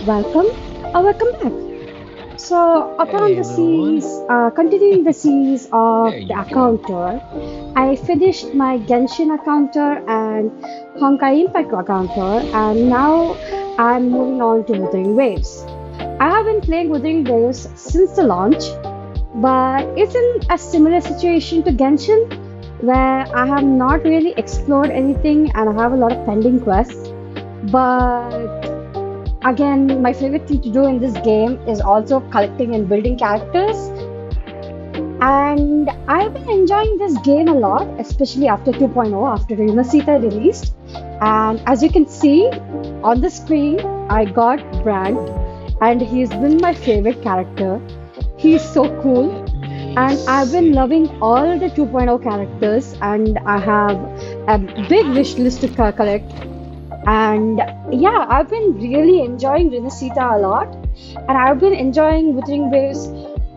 welcome welcome back. So, upon Hey, the little one. continuing the series There of the you go. account tour, I finished my Genshin account tour and Honkai Impact account tour, and now I'm moving on to Wuthering Waves. I have been playing Wuthering Waves since the launch, but it's in a similar situation to Genshin, where I have not really explored anything and I have a lot of pending quests. But again, my favorite thing to do in this game is also collecting and building characters. And I've been enjoying this game a lot, especially after 2.0, after Resonator released. And as you can see on the screen, I got Brand, and he's been my favorite character. He's so cool. And I've been Amazing. loving all the 2.0 characters, and I have a big wish list to collect. And yeah, I've been really enjoying Renesita a lot, and I've been enjoying Wuthering Waves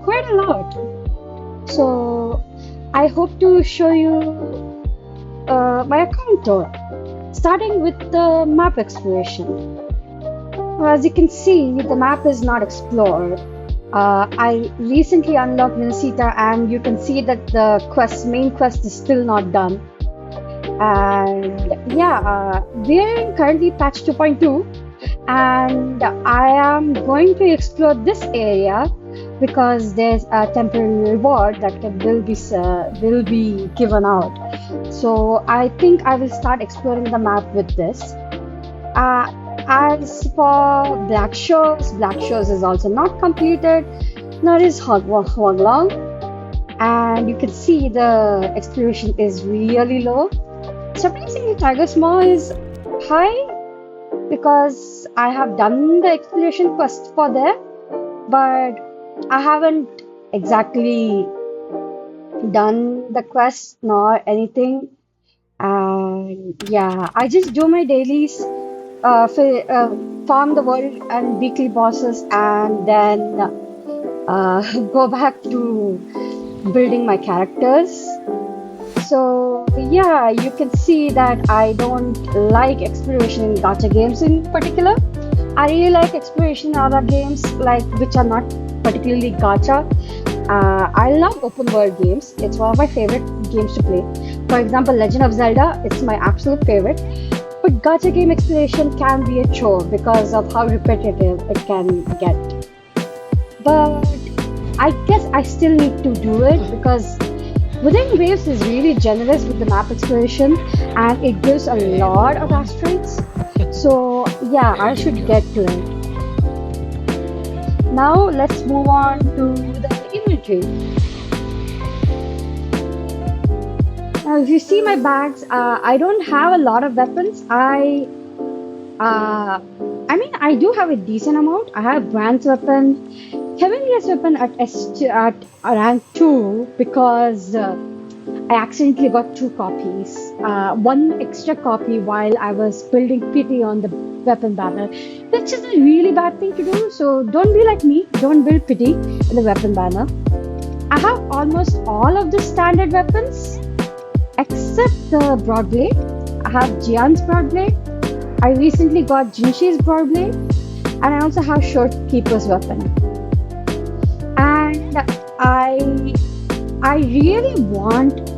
quite a lot. So I hope to show you my account tour, starting with the map exploration. As you can see, the map is not explored. I recently unlocked Renesita, and you can see that the main quest is still not done. And yeah, we're currently patch 2.2, and I am going to explore this area because there's a temporary reward that will be given out. So I think I will start exploring the map with this. As for Black Shores is also not completed, nor is Hoglong, and you can see the exploration is really low. Surprisingly, Tiger's Maw is high because I have done the exploration quest for there, but I haven't exactly done the quest nor anything. And yeah, I just do my dailies, farm the world and weekly bosses, and then go back to building my characters. So yeah, you can see that I don't like exploration in gacha games in particular. I really like exploration in other games like which are not particularly gacha. I love open world games. It's one of my favorite games to play. For example, Legend of Zelda, it's my absolute favorite. But gacha game exploration can be a chore because of how repetitive it can get. But I guess I still need to do it because Wuthering Waves is really generous with the map exploration and it gives a lot of asteroids. So yeah, There I you should go. get to it. Now let's move on to the inventory. Now if you see my bags, I don't have a lot of weapons. Uh, I mean, I do have a decent amount. I have Brand's weapon, Heavenliest weapon at rank 2 because I accidentally got two copies. One extra copy while I was building pity on the weapon banner, which is a really bad thing to do. So don't be like me. Don't build pity in the weapon banner. I have almost all of the standard weapons except the broadblade. I have Jian's broadblade. I recently got Jinshi's broadblade, and I also have Shortkeeper's weapon. And I really want,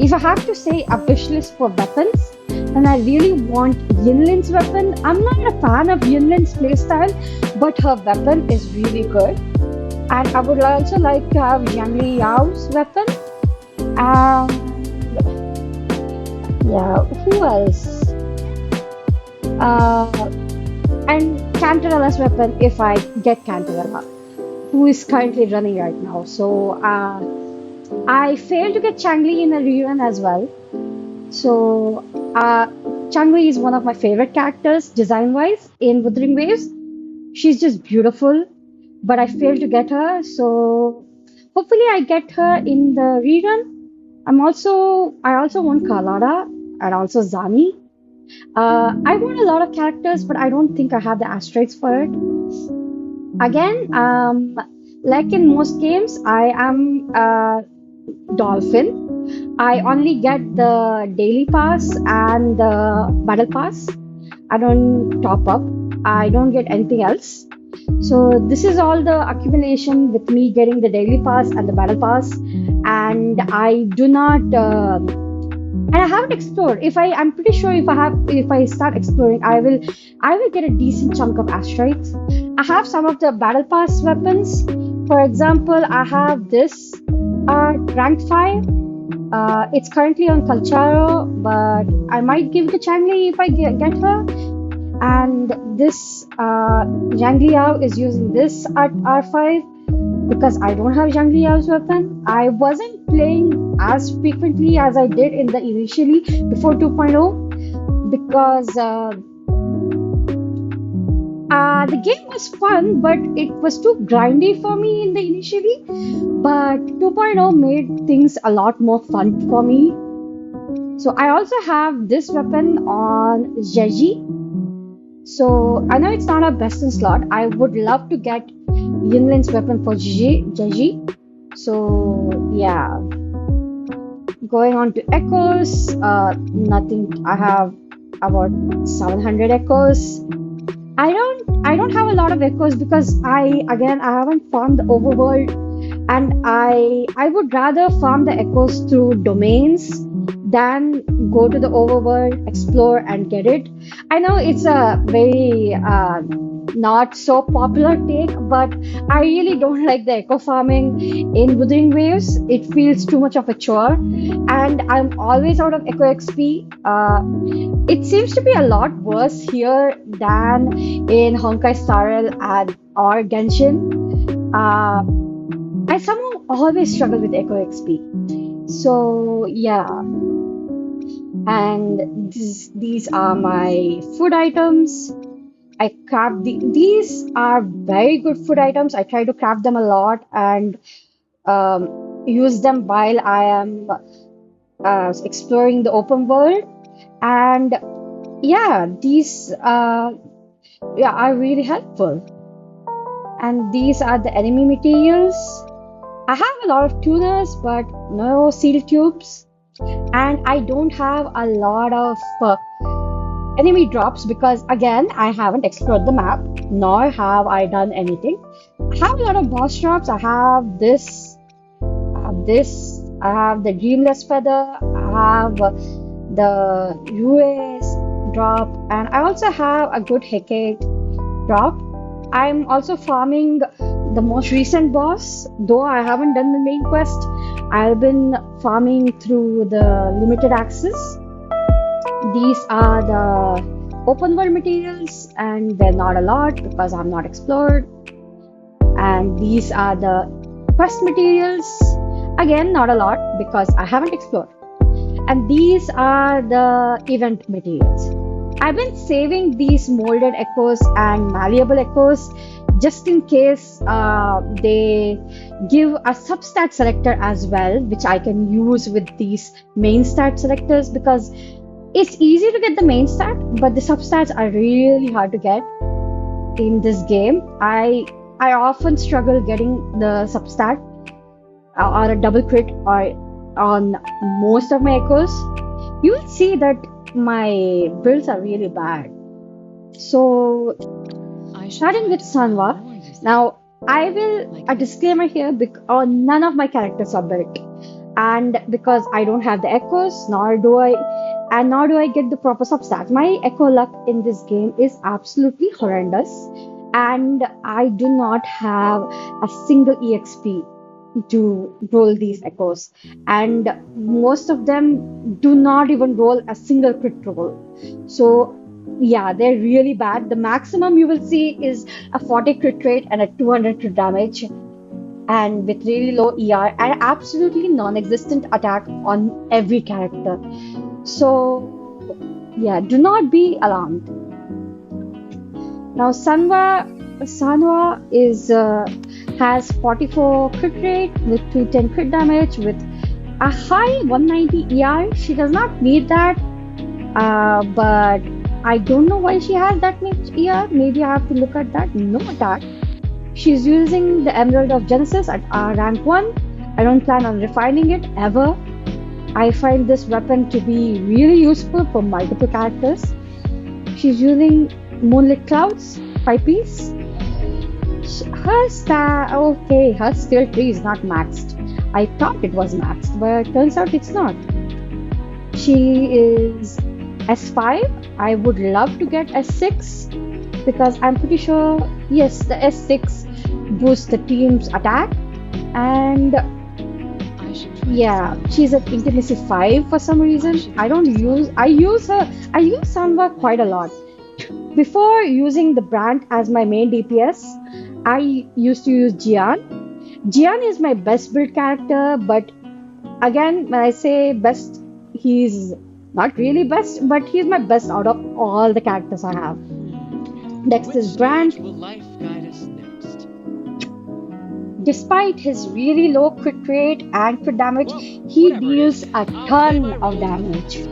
if I have to say a wish list for weapons, then I really want Yinlin's weapon. I'm not a fan of Yinlin's playstyle, but her weapon is really good. And I would also like to have Zhangli Yao's weapon. And yeah, who else? Uh, and Cantarella's weapon if I get Cantarella, who is currently running right now. So I failed to get Changli in a rerun as well. So Changli is one of my favorite characters design-wise in Wuthering Waves. She's just beautiful, but I failed to get her. So hopefully I get her in the rerun. I also want Carlotta and also Zani. I want a lot of characters, but I don't think I have the asteroids for it. Again, like in most games, I am a dolphin. I only get the daily pass and the battle pass. I don't top up. I don't get anything else. So this is all the accumulation with me getting the daily pass and the battle pass, and I do not. And I haven't explored. I'm pretty sure if I start exploring, I will get a decent chunk of asteroids. I have some of the battle pass weapons. For example, I have this rank 5. It's currently on Kalcharo, but I might give it to Changli if I get her. And this Zhang Liao is using this at R5 because I don't have Zhang Liao's weapon. I wasn't playing as frequently as I did in the initially before 2.0 because the game was fun, but it was too grindy for me in the initially. But 2.0 made things a lot more fun for me. So I also have this weapon on Jeji. So I know it's not our best in slot. I would love to get Yinlin's weapon for Jeji. So yeah. Going on to echoes. Nothing. I have about 700 echoes. I don't have a lot of echoes because I haven't farmed the overworld, and I would rather farm the echoes through domains than go to the overworld, explore and get it. I know it's a very not so popular take, but I really don't like the echo farming in Wuthering Waves. It feels too much of a chore, and I'm always out of echo XP. It seems to be a lot worse here than in Honkai Star Rail or Genshin. I somehow always struggle with echo XP. So yeah, and these are my food items. I craft these are very good food items. I try to craft them a lot and use them while I am exploring the open world. And yeah, these are really helpful. And these are the enemy materials. I have a lot of tuners, but no seal tubes. And I don't have a lot of enemy drops because again I haven't explored the map, nor have I done anything. I have a lot of boss drops. I have this, I have the Dreamless Feather, I have the US drop, and I also have a good Hecate drop. I'm also farming the most recent boss, though I haven't done the main quest. I've been farming through the limited access. These are the open world materials, and they're not a lot because I'm not explored. And these are the quest materials, again not a lot because I haven't explored. And these are the event materials. I've been saving these molded echoes and malleable echoes just in case they give a substat selector as well, which I can use with these main stat selectors, because it's easy to get the main stat, but the substats are really hard to get in this game. I often struggle getting the substat or a double crit or on most of my echoes. You will see that my builds are really bad. So starting with Sanwa. Now I will a disclaimer here because none of my characters are built, and because I don't have the echoes, nor do I get the proper substats. My echo luck in this game is absolutely horrendous, and I do not have a single EXP to roll these echoes, and most of them do not even roll a single crit roll. So yeah, they're really bad. The maximum you will see is a 40 crit rate and a 200 crit damage, and with really low ER and absolutely non-existent attack on every character. So yeah, do not be alarmed. Now Sanwa is has 44 crit rate with 210 crit damage with a high 190 ER. She does not need that, but I don't know why she has that much ER. Maybe I have to look at that. No attack. She's using the Emerald of Genesis at rank 1. I don't plan on refining it ever. I find this weapon to be really useful for multiple characters. She's using Moonlit Clouds, 5 piece. Her skill tree is not maxed. I thought it was maxed, but turns out it's not. She is S5. I would love to get S6 because I'm pretty sure, yes, the S6 boosts the team's attack. And yeah, she's at intimacy 5 for some reason. I use Samba quite a lot. Before using the brand as my main DPS, I used to use Jian. Jian is my best build character, but again, when I say best, he's not really best, but he's my best out of all the characters I have. Next is Brand. Will life guide us next? Despite his really low crit rate and crit damage, he deals a ton of damage.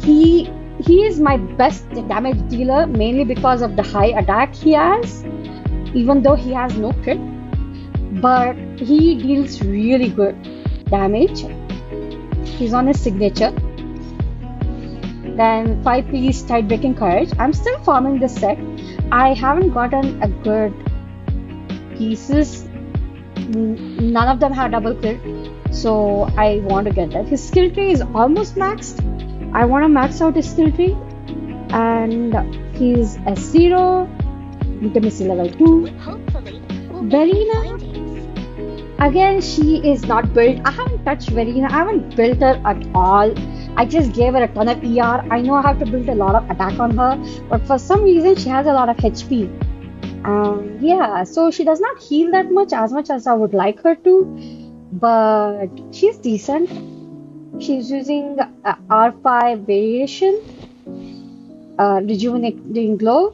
He he is my best damage dealer mainly because of the high attack he has, even though he has no crit, but he deals really good damage. He's on his signature. Then 5 piece Tide Breaking Courage. I'm still farming this set. I haven't gotten a good pieces. None of them have double crit, so I want to get that. His skill tree is almost maxed. I want to max out his skill tree, and he's S0, intimacy level 2. Verena, again, she is not built. I haven't touched Verena. I haven't built her at all. I just gave her a ton of ER. I know I have to build a lot of attack on her, but for some reason she has a lot of HP. Yeah, so she does not heal that much as I would like her to, but she's decent. She's using R5 variation, rejuvenating glow.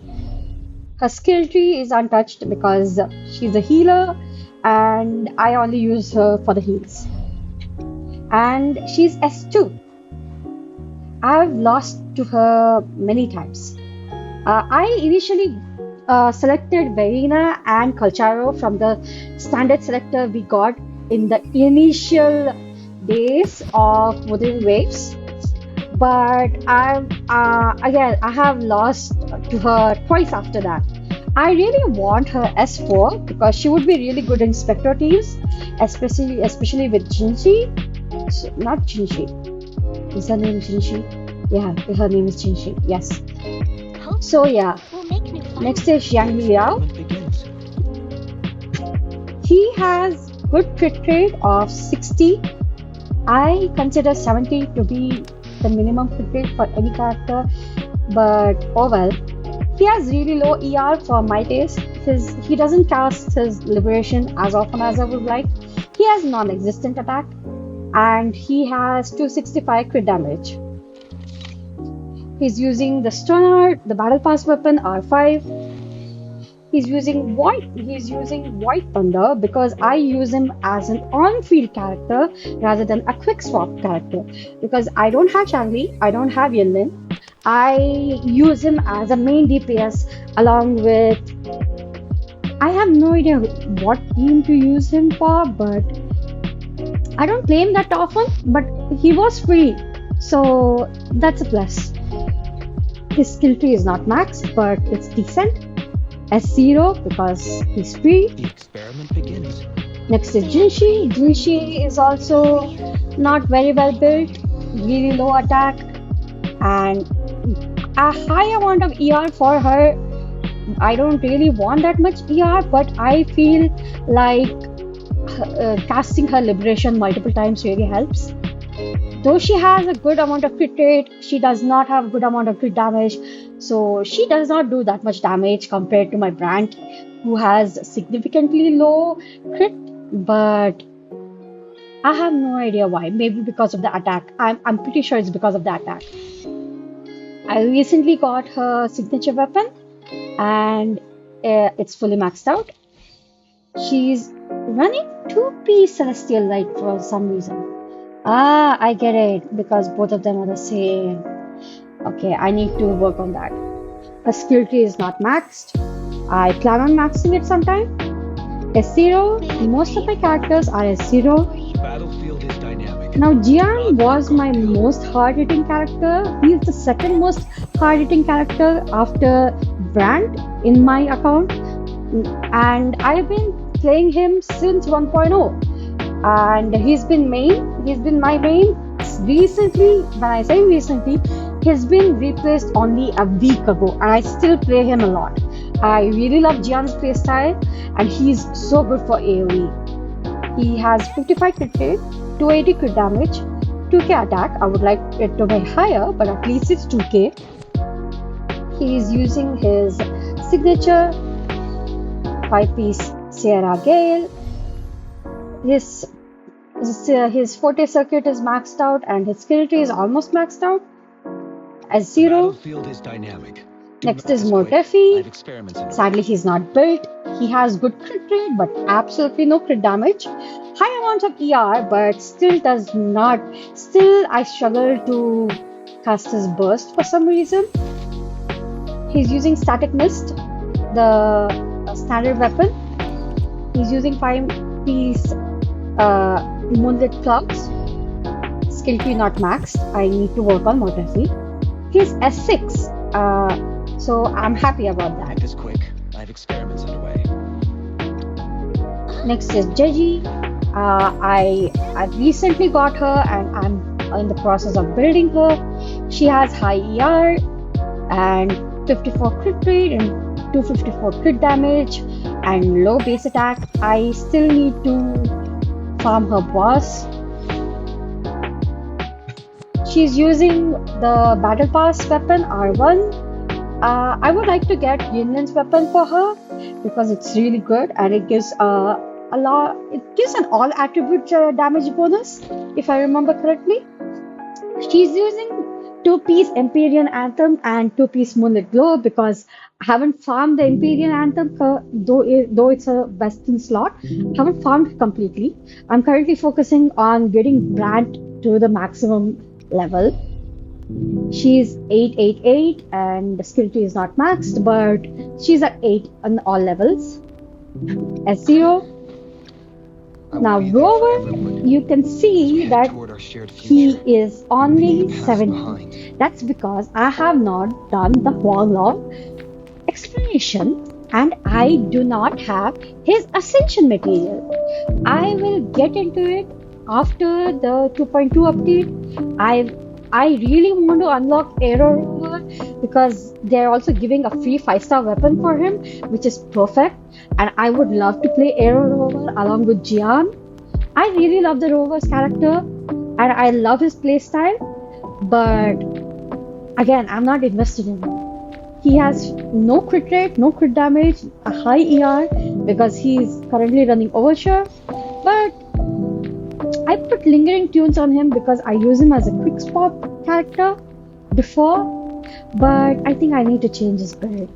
Her skill tree is untouched because she's a healer, and I only use her for the heals. And she's S2. I've lost to her many times. I initially selected Verena and Colcharo from the standard selector we got in the initial days of Wuthering Waves, but I have lost to her twice after that. I really want her S4 because she would be really good in Spectre teams, especially with Jinshi. Not Jinshi. Is her name Jinshi? Yeah, her name is Jinshi. Yes. So yeah. Next is Yang Liao. He has good crit rate of 60. I consider 70 to be the minimum crit rate for any character, but oh well. He has really low ER for my taste. He doesn't cast his liberation as often as I would like. He has non-existent attack, and he has 265 crit damage. He's using the Stunner, the Battle Pass weapon R5. He's using White Thunder because I use him as an on-field character rather than a quick swap character. Because I don't have Changli, I don't have Yinlin. I use him as a main DPS along with. I have no idea what team to use him for, but I don't play him that often. But he was free, so that's a plus. His skill tree is not maxed, but it's decent. S0 because he's free. The experiment begins. Next is Jinshi. Jinshi is also not very well built, really low attack, and a high amount of ER for her. I don't really want that much ER, but I feel like casting her liberation multiple times really helps. Though she has a good amount of crit rate, she does not have a good amount of crit damage, so she does not do that much damage compared to my brand, who has significantly low crit, but I have no idea why. Maybe because of the attack. I'm pretty sure it's because of the attack. I recently got her signature weapon, and it's fully maxed out. She's running 2-piece Celestial Light for some reason. Ah, I get it, because both of them are the same. Okay, I need to work on that. Her skill tree is not maxed. I plan on maxing it sometime. S0, most of my characters are S0. The battlefield is dynamic. Now, Jian Not was my Garfield. most hard-hitting character. He is the second most hard-hitting character after Brand in my account, and I've been playing him since 1.0. And he's been my main recently. When I say recently, he's been replaced only a week ago, and I still play him a lot. I really love Jian's playstyle, and he's so good for AoE. He has 55 crit rate, 280 crit damage, 2k attack. I would like it to be higher, but at least it's 2k. He is using his signature 5-piece Sierra Gale. His his forte circuit is maxed out and his skill tree is almost maxed out as The 0. battlefield is dynamic. Do Next not is this quick. I Mortefi. have experiments underway. Sadly, he's not built. He has good crit rate but absolutely no crit damage. High amounts of ER, but still does not. Still, I struggle to cast his burst for some reason. He's using Static Mist, the standard weapon. He's using 5-piece Moonlit Clouds. Skill tree not maxed. I need to work on Mortefi. He's S6, so I'm happy about Make that. this quick. I have experiments underway. Next is Jeji. I recently got her and I'm in the process of building her. She has high ER and 54 crit rate and 254 crit damage and low base attack. I still need to farm her boss. She's using the Battle Pass weapon R1. I would like to get Yinlin's weapon for her because it's really good and it gives a lot. It gives an all attribute damage bonus if I remember correctly. She's using 2-piece Empyrean Anthem and 2-piece Moonlit Glow because I haven't farmed the Empyrean Anthem, though it's a Western slot. I haven't farmed completely. I'm currently focusing on getting Brand to the maximum level. She's 888 and the skill tree is not maxed, but she's at 8 on all levels. S0. I will Now, be there for Rover, everyone you can as we see head that toward our shared he future. is only Leaving the past 70. behind. That's because I have not done the wall of explanation and I do not have his ascension material. I will get into it after the 2.2 update. I really want to unlock Aero Rover because they're also giving a free 5-star weapon for him, which is perfect. And I would love to play Aero Rover along with Jian. I really love the Rover's character and I love his playstyle, but again, I'm not invested in him. He has no crit rate, no crit damage, a high ER because he's currently running Overture. But I put lingering tunes on him because I use him as a quick spot character before, but I think I need to change his build.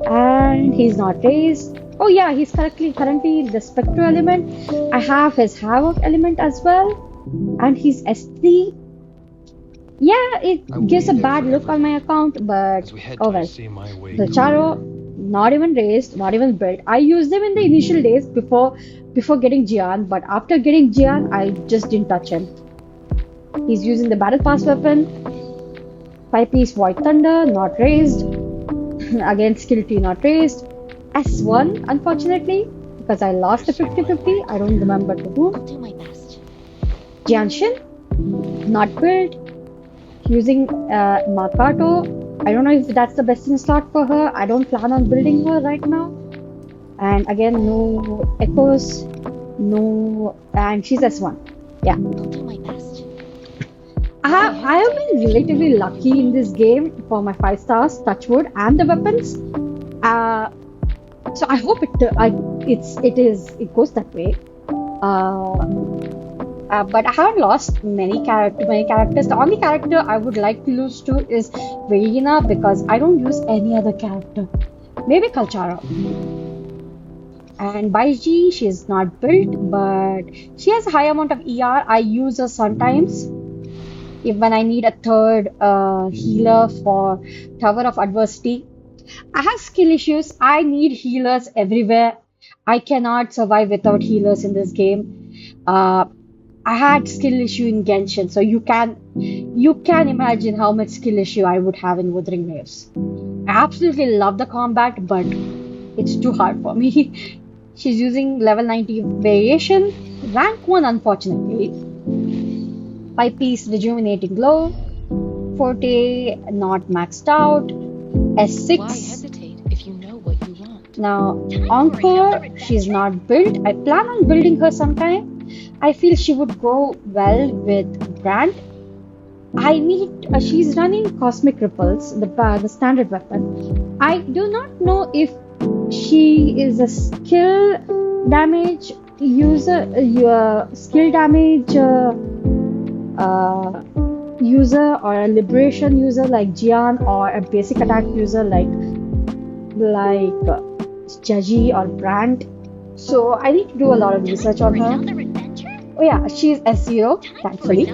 And he's not raised. Oh yeah, he's currently the Spectre element. I have his Havoc element as well, and he's S3. Yeah, I it will gives be a there bad for look on my everyone account, but as we head oh toward well. see my way The clear. Charo, not even raised, not even built. I used them in the initial days before getting Jian, but after getting Jian, I just didn't touch him. He's using the Battle Pass weapon, 5-piece Void Thunder, not raised. Again, skill tree not raised. S1, unfortunately, because I lost the 50-50. I don't remember to I'll whom. do my best. Jianshin, not built. Using Makato. I don't know if that's the best in slot for her. I don't plan on building her right now. And again, no echoes, no, and she's S1. Yeah. I'll do my best. I have been relatively lucky in this game for my 5 stars, touchwood, and the weapons. So I hope it goes that way. But I haven't lost many characters. The only character I would like to lose to is Verena because I don't use any other character. Maybe Kalchara. And Baiji, she is not built, but she has a high amount of ER. I use her sometimes when I need a third healer for Tower of Adversity. I have skill issues. I need healers everywhere. I cannot survive without healers in this game. I had skill issue in Genshin, so you can imagine how much skill issue I would have in Wuthering Waves. I absolutely love the combat, but it's too hard for me. She's using level 90 variation, rank 1 unfortunately. 5-piece rejuvenating glow, forte not maxed out, Why S6. hesitate if you know what you want? Now, Encore, she's not built. I plan on building her sometime. I feel she would go well with Brand. She's running Cosmic Ripples, the standard weapon. I do not know if she is a damage skill damage user, or a liberation user like Jian, or a basic attack user like Jaji or Brand. So I need to do a lot of research on her. Oh yeah, she's S0, thankfully.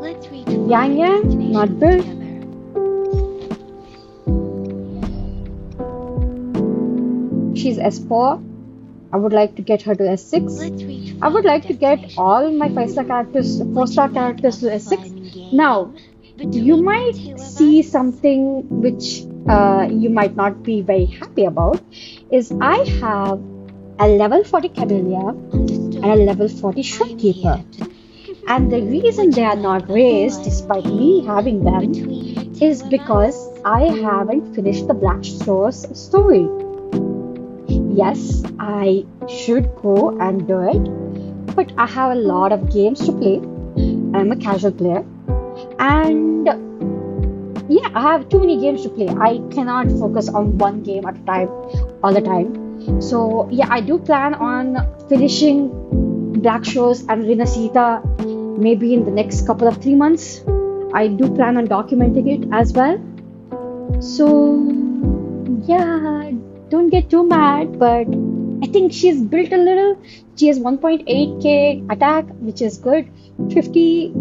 Let's reach Yang Yang, not built. She's S4. I would like to get her to S6. I would like to get all my 5-star characters, 4-star characters to S6. Now, you might see something which you might not be very happy about, is I have a level 40 Cavalier and a level 40 Shopkeeper. And the reason they are not raised, despite me having them, is because I haven't finished the Black Shores story. Yes, I should go and do it, but I have a lot of games to play. I'm a casual player, and yeah, I have too many games to play. I cannot focus on one game at a time all the time. So yeah, I do plan on finishing Black Shores and Resonator maybe in the next couple of 3 months. I do plan on documenting it as well. So yeah, don't get too mad, but I think she's built a little. She has 1.8k attack, which is good. 50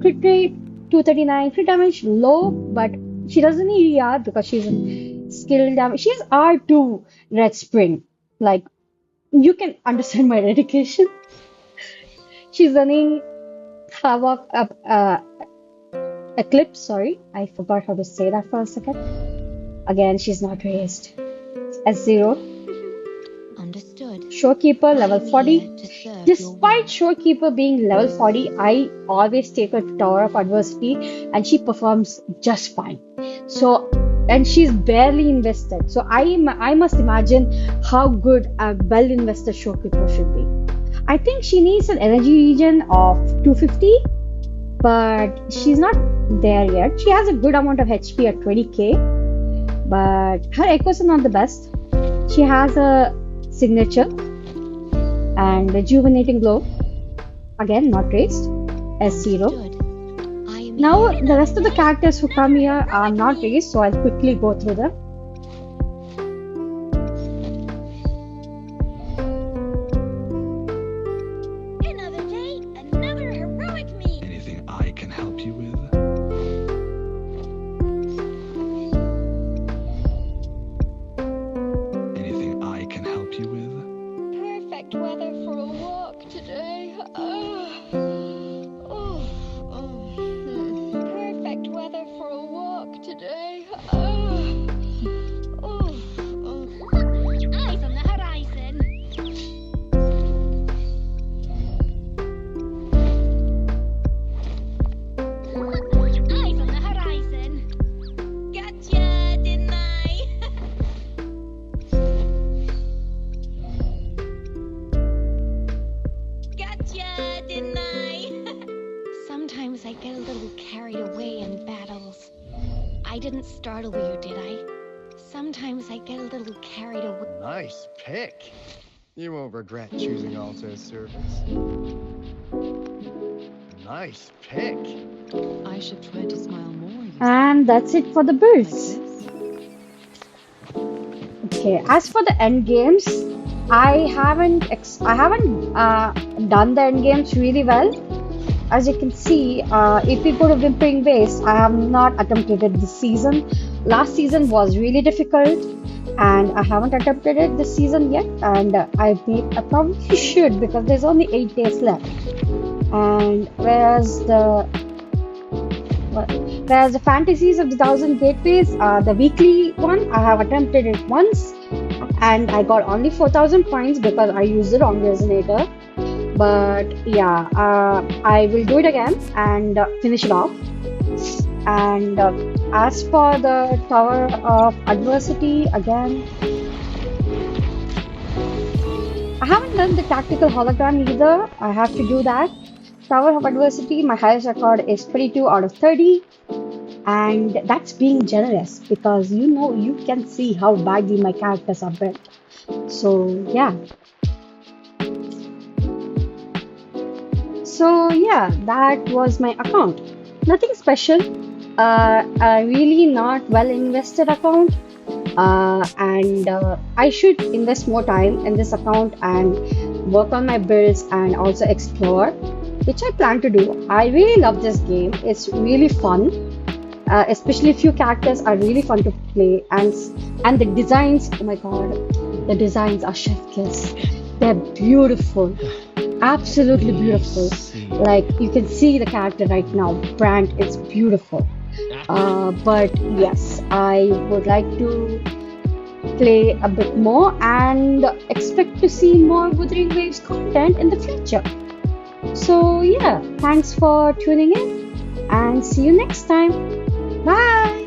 crit rate, 239 crit damage, low, but she doesn't need ER because she's in skill damage. She has R2 Red Spring. Like, you can understand my dedication. She's running Havoc Eclipse, sorry. I forgot how to say that for a second. Again, she's not raised. S0. Understood. Shorekeeper level 40. To serve Despite Shorekeeper being level 40, I always take her to Tower of Adversity and she performs just fine. So, and she's barely invested. So I must imagine how good a well invested Shorekeeper should be. I think she needs an energy regen of 250, but she's not there yet. She has a good amount of HP at 20k. But her echoes are not the best. She has a signature and rejuvenating glow. Again, not raised. S0. Now, the rest of the characters who come here are not raised, so I'll quickly go through them. Another day, another heroic meet. Anything I can help you with? Anything I can help you with? Perfect weather for a walk today. Perfect weather for a walk today. Eyes on the horizon. Eyes on the horizon. Gotcha, didn't I? Gotcha, didn't I? Sometimes I get a little carried away in battles. I didn't startle you, did I? Sometimes I get a little carried away. Nice pick. You won't regret choosing Alto's service. Nice pick. I should try to smile more. And that's it for the builds. Okay, as for the end games, I haven't done the end games really well. As you can see, if we go to Whimpering Waves, I have not attempted it this season. last season was really difficult, and I haven't attempted it this season yet. And I probably should because there's only 8 days left. And whereas the Fantasies of the Thousand Gateways, the weekly one, I have attempted it once, and I got only 4,000 points because I used the wrong resonator. But yeah, I will do it again and finish it off. And as for the Tower of Adversity, again, I haven't done the tactical hologram either. I have to do that. Tower of Adversity, my highest record is 22 out of 30. And that's being generous because you can see how badly my characters are built. So yeah. So yeah, that was my account. Nothing special. A really not well invested account. And I should invest more time in this account and work on my builds and also explore, which I plan to do. I really love this game. It's really fun. Especially few characters are really fun to play, and the designs, oh my god, the designs are chef kiss. They're beautiful, absolutely beautiful. Like you can see the character right now, Brand, it's beautiful. But yes, I would like to play a bit more and expect to see more Wuthering Waves content in the future. So yeah, thanks for tuning in and see you next time. Bye!